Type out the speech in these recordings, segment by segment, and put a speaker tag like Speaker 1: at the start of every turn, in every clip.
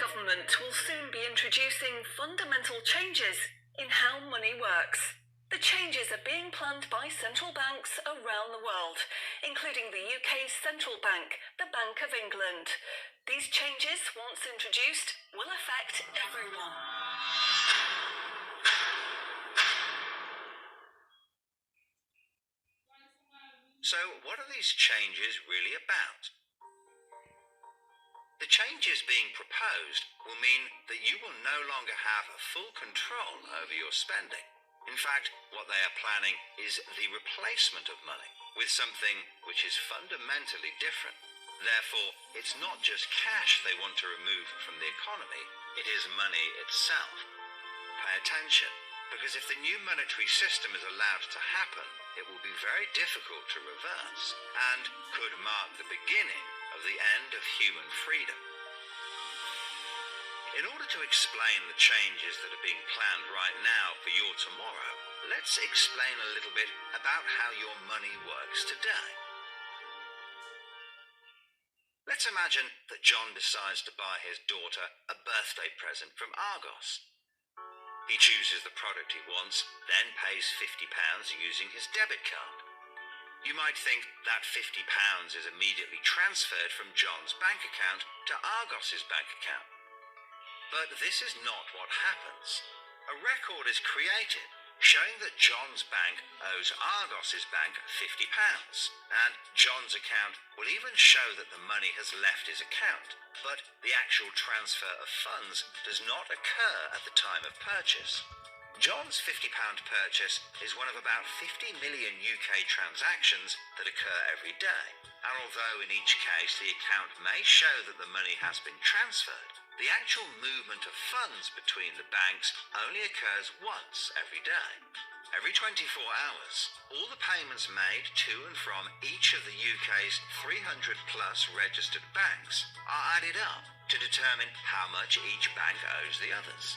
Speaker 1: government will soon be introducing fundamental changes in how money works. The changes are being planned by central banks around the world, including the UK's central bank, the Bank of England. These changes, once introduced, will affect everyone.
Speaker 2: So, what are these changes really about? The changes being proposed will mean that you will no longer have full control over your spending. In fact, what they are planning is the replacement of money with something which is fundamentally different. Therefore, it's not just cash they want to remove from the economy, it is money itself. Pay attention, because if the new monetary system is allowed to happen, it will be very difficult to reverse and could mark the beginning of the end of human freedom. In order to explain the changes that are being planned right now for your tomorrow, let's explain a little bit about how your money works today. Let's imagine that John decides to buy his daughter a birthday present from Argos. He chooses the product he wants, then pays £50 using his debit card. You might think that £50 is immediately transferred from John's bank account to Argos's bank account. But this is not what happens. A record is created showing that John's bank owes Argos's bank £50, and John's account will even show that the money has left his account, but the actual transfer of funds does not occur at the time of purchase. John's £50 purchase is one of about 50 million UK transactions that occur every day, and although in each case the account may show that the money has been transferred, the actual movement of funds between the banks only occurs once every day. Every 24 hours, all the payments made to and from each of the UK's 300 plus registered banks are added up to determine how much each bank owes the others.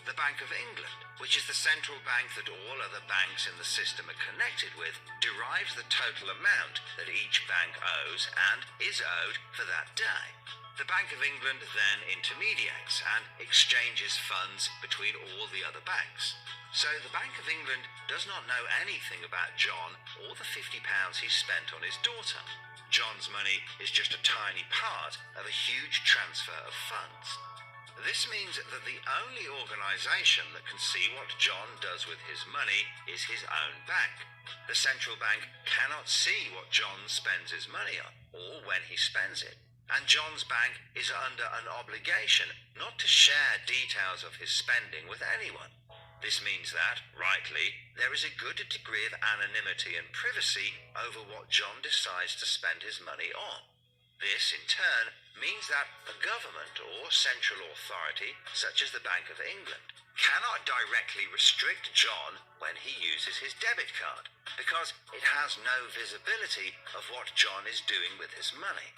Speaker 2: The Bank of England, which is the central bank that all other banks in the system are connected with, derives the total amount that each bank owes and is owed for that day. The Bank of England then intermediates and exchanges funds between all the other banks. So the Bank of England does not know anything about John or the £50 he spent on his daughter. John's money is just a tiny part of a huge transfer of funds. This means that the only organisation that can see what John does with his money is his own bank. The central bank cannot see what John spends his money on or when he spends it. And John's bank is under an obligation not to share details of his spending with anyone. This means that, rightly, there is a good degree of anonymity and privacy over what John decides to spend his money on. This, in turn, means that a government or central authority, such as the Bank of England, cannot directly restrict John when he uses his debit card, because it has no visibility of what John is doing with his money.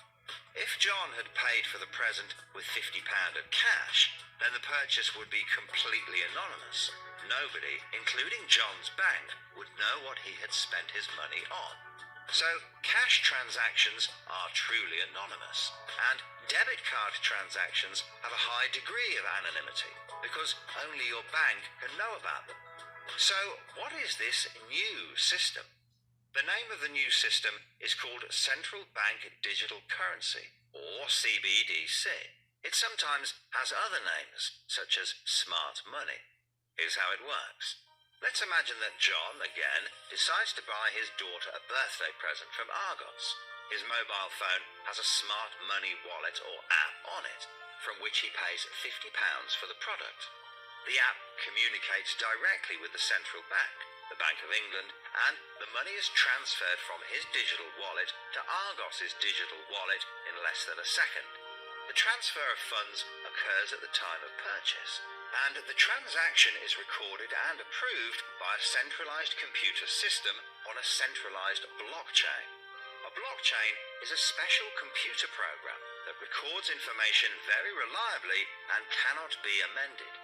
Speaker 2: If John had paid for the present with £50 of cash, then the purchase would be completely anonymous. Nobody, including John's bank, would know what he had spent his money on. So, cash transactions are truly anonymous, and debit card transactions have a high degree of anonymity, because only your bank can know about them. So, what is this new system? The name of the new system is called Central Bank Digital Currency, or CBDC. It sometimes has other names, such as smart money. Here's how it works. Let's imagine that John, again, decides to buy his daughter a birthday present from Argos. His mobile phone has a smart money wallet or app on it, from which he pays £50 for the product. The app communicates directly with the central bank, the Bank of England, and the money is transferred from his digital wallet to Argos's digital wallet in less than a second. The transfer of funds occurs at the time of purchase, and the transaction is recorded and approved by a centralized computer system on a centralized blockchain. A blockchain is a special computer program that records information very reliably and cannot be amended.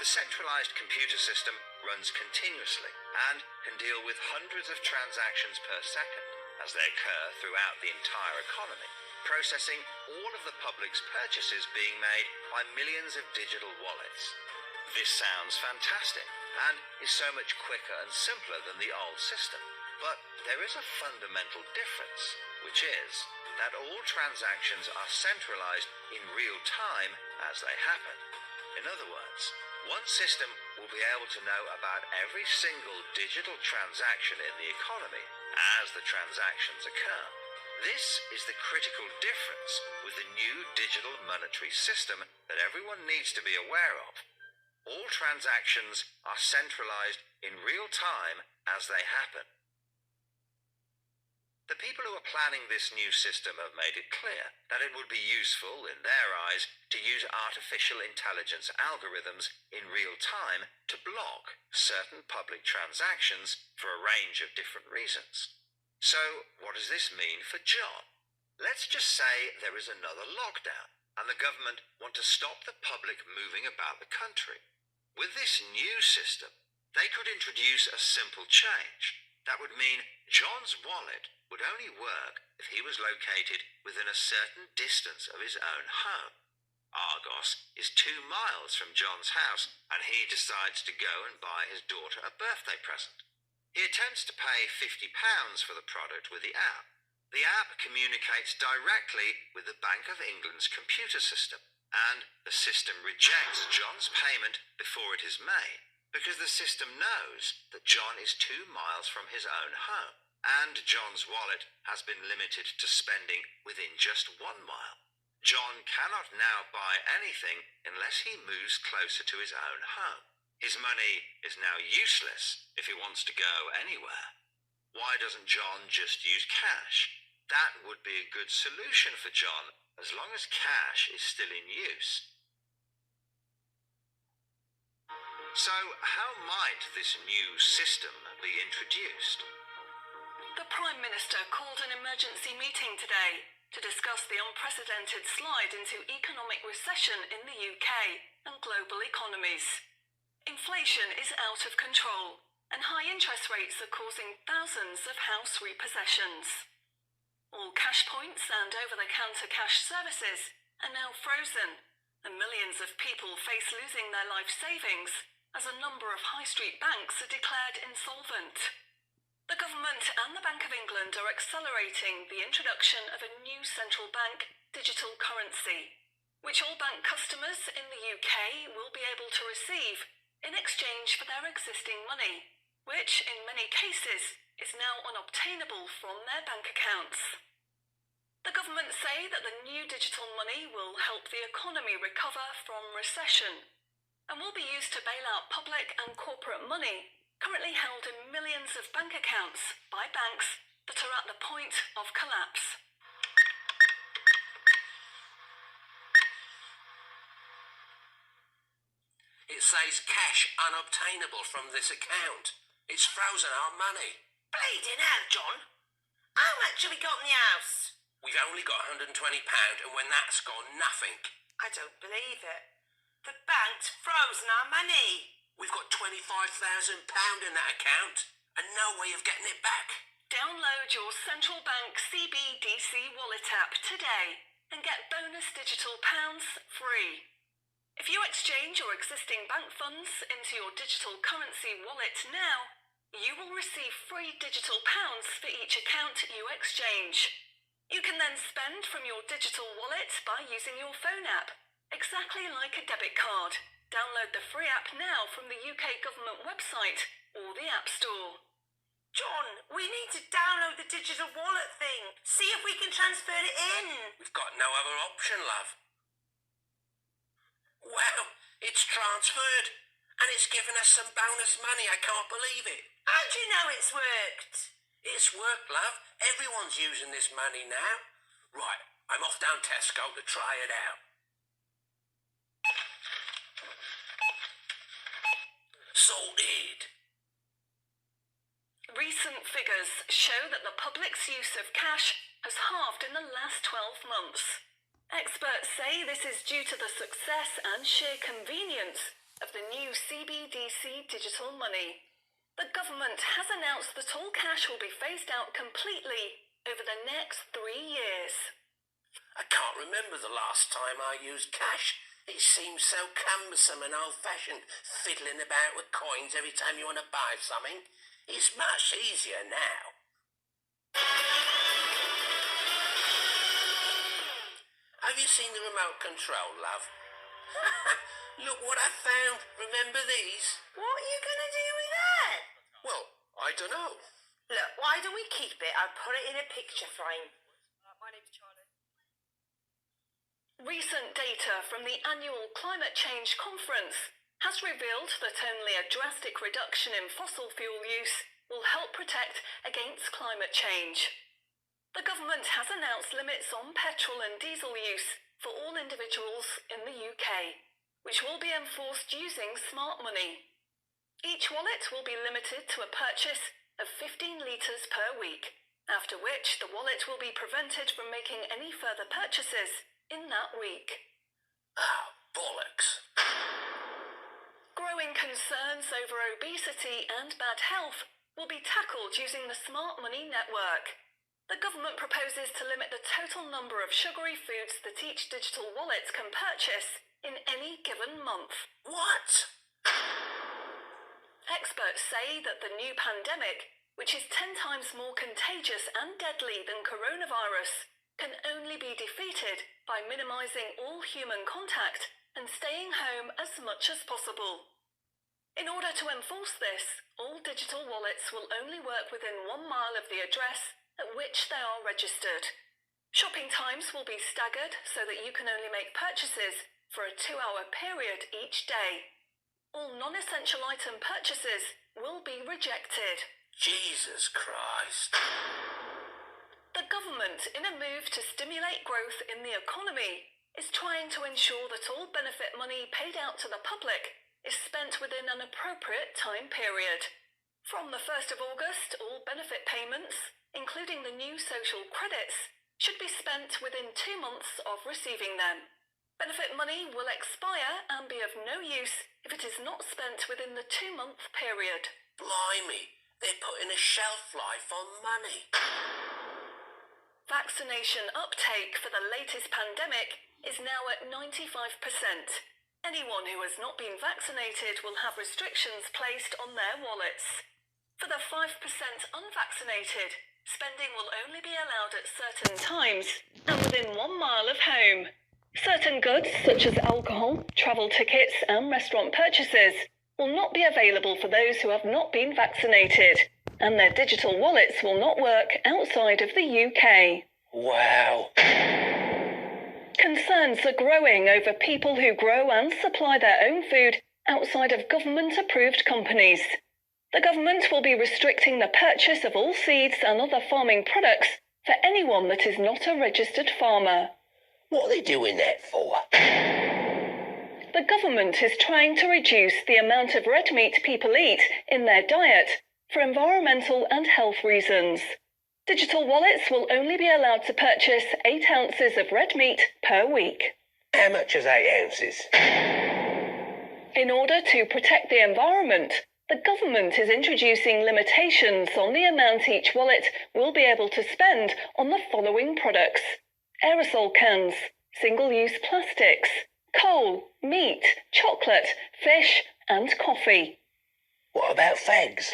Speaker 2: The centralized computer system runs continuously and can deal with hundreds of transactions per second as they occur throughout the entire economy. processing all of the public's purchases being made by millions of digital wallets. This sounds fantastic and is so much quicker and simpler than the old system. But there is a fundamental difference, which is that all transactions are centralized in real time as they happen. In other words, one system will be able to know about every single digital transaction in the economy as the transactions occur. This is the critical difference with the new digital monetary system that everyone needs to be aware of. All transactions are centralized in real time as they happen. The people who are planning this new system have made it clear that it would be useful, in their eyes, to use artificial intelligence algorithms in real time to block certain public transactions for a range of different reasons. So, what does this mean for John? Let's just say there is another lockdown, and the government want to stop the public moving about the country. With this new system, they could introduce a simple change. That would mean John's wallet would only work if he was located within a certain distance of his own home. Argos is 2 miles from John's house, and he decides to go and buy his daughter a birthday present. He attempts to pay £50 for the product with the app. The app communicates directly with the Bank of England's computer system, and the system rejects John's payment before it is made, because the system knows that John is 2 miles from his own home, and John's wallet has been limited to spending within just 1 mile. John cannot now buy anything unless he moves closer to his own home. His money is now useless if he wants to go anywhere. Why doesn't John just use cash? That would be a good solution for John as long as cash is still in use. So, how might this new system be introduced?
Speaker 1: The Prime Minister called an emergency meeting today to discuss the unprecedented slide into economic recession in the UK and global economies. Inflation is out of control, and high interest rates are causing thousands of house repossessions. All cash points and over-the-counter cash services are now frozen, and millions of people face losing their life savings as a number of high street banks are declared insolvent. The government and the Bank of England are accelerating the introduction of a new central bank digital currency, which all bank customers in the UK will be able to receive in exchange for their existing money, which in many cases is now unobtainable from their bank accounts. The government say that the new digital money will help the economy recover from recession and will be used to bail out public and corporate money currently held in millions of bank accounts by banks that are at the point of collapse.
Speaker 3: It says cash unobtainable from this account. It's frozen our money.
Speaker 4: Bleeding hell, John. How much have we got in the house?
Speaker 3: We've only got £120, and when that's gone, nothing.
Speaker 4: I don't believe it. The bank's frozen our money.
Speaker 3: We've got £25,000 in that account, and no way of getting it back.
Speaker 1: Download your central bank CBDC wallet app today and get bonus digital pounds free. If you exchange your existing bank funds into your digital currency wallet now, you will receive free digital pounds for each account you exchange. You can then spend from your digital wallet by using your phone app, exactly like a debit card. Download the free app now from the UK government website or the App Store.
Speaker 4: John, we need to download the digital wallet thing. See if we can transfer it in.
Speaker 3: We've got no other option, love. Wow, it's transferred, and it's given us some bonus money. I can't believe it.
Speaker 4: How do you know it's worked?
Speaker 3: It's worked, love. Everyone's using this money now. Right, I'm off down Tesco to try it out. Sorted.
Speaker 1: Recent figures show that the public's use of cash has halved in the last 12 months. Experts say this is due to the success and sheer convenience of the new CBDC digital money. The government has announced that all cash will be phased out completely over the next 3 years.
Speaker 3: I can't remember the last time I used cash. It seems so cumbersome and old-fashioned, fiddling about with coins every time you want to buy something. It's much easier now. Have you seen the remote control, love? Look what I found. Remember these?
Speaker 4: What are you going to do with that?
Speaker 3: Well, I don't know.
Speaker 4: Look, why don't we keep it and put it in a picture frame?
Speaker 5: My name's Charlie.
Speaker 1: Recent data from the annual Climate Change Conference has revealed that only a drastic reduction in fossil fuel use will help protect against climate change. The government has announced limits on petrol and diesel use for all individuals in the UK, which will be enforced using smart money. Each wallet will be limited to a purchase of 15 litres per week, after which the wallet will be prevented from making any further purchases in that week.
Speaker 3: Ah, bollocks.
Speaker 1: Growing concerns over obesity and bad health will be tackled using the Smart Money Network. The government proposes to limit the total number of sugary foods that each digital wallet can purchase in any given month.
Speaker 3: What?
Speaker 1: Experts say that the new pandemic, which is 10 times more contagious and deadly than coronavirus, can only be defeated by minimizing all human contact and staying home as much as possible. In order to enforce this, all digital wallets will only work within 1 mile of the address at which they are registered. Shopping times will be staggered so that you can only make purchases for a 2-hour period each day. All non-essential item purchases will be rejected.
Speaker 3: Jesus Christ.
Speaker 1: The government, in a move to stimulate growth in the economy, is trying to ensure that all benefit money paid out to the public is spent within an appropriate time period. From the 1st of August, all benefit payments, including the new social credits, should be spent within 2 months of receiving them. Benefit money will expire and be of no use if it is not spent within the 2-month period.
Speaker 3: Blimey, they're putting a shelf life on money.
Speaker 1: Vaccination uptake for the latest pandemic is now at 95%. Anyone who has not been vaccinated will have restrictions placed on their wallets. For the 5% unvaccinated, spending will only be allowed at certain times and within 1 mile of home. Certain goods, such as alcohol, travel tickets and restaurant purchases, will not be available for those who have not been vaccinated, and their digital wallets will not work outside of the UK.
Speaker 3: Wow.
Speaker 1: Concerns are growing over people who grow and supply their own food outside of government-approved companies. The government will be restricting the purchase of all seeds and other farming products for anyone that is not a registered farmer.
Speaker 3: What are they doing that for?
Speaker 1: The government is trying to reduce the amount of red meat people eat in their diet for environmental and health reasons. Digital wallets will only be allowed to purchase 8 ounces of red meat per week.
Speaker 3: How much is 8 ounces?
Speaker 1: In order to protect the environment, the government is introducing limitations on the amount each wallet will be able to spend on the following products: aerosol cans, single-use plastics, coal, meat, chocolate, fish, and coffee.
Speaker 3: What about fags?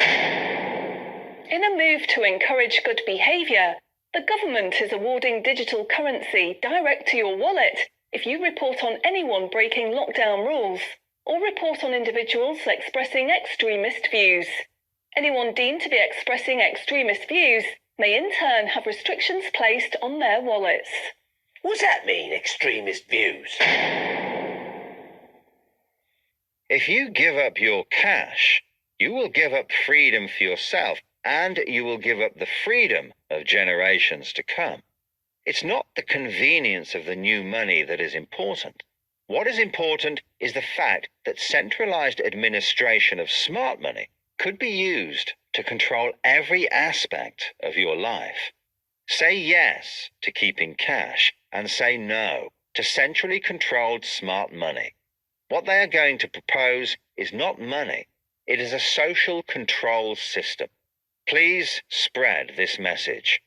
Speaker 1: In a move to encourage good behaviour, the government is awarding digital currency direct to your wallet if you report on anyone breaking lockdown rules or report on individuals expressing extremist views. Anyone deemed to be expressing extremist views may in turn have restrictions placed on their wallets.
Speaker 3: What's that mean, extremist views?
Speaker 2: If you give up your cash, you will give up freedom for yourself, and you will give up the freedom of generations to come. It's not the convenience of the new money that is important. What is important is the fact that centralized administration of smart money could be used to control every aspect of your life. Say yes to keeping cash and say no to centrally controlled smart money. What they are going to propose is not money. It is a social control system. Please spread this message.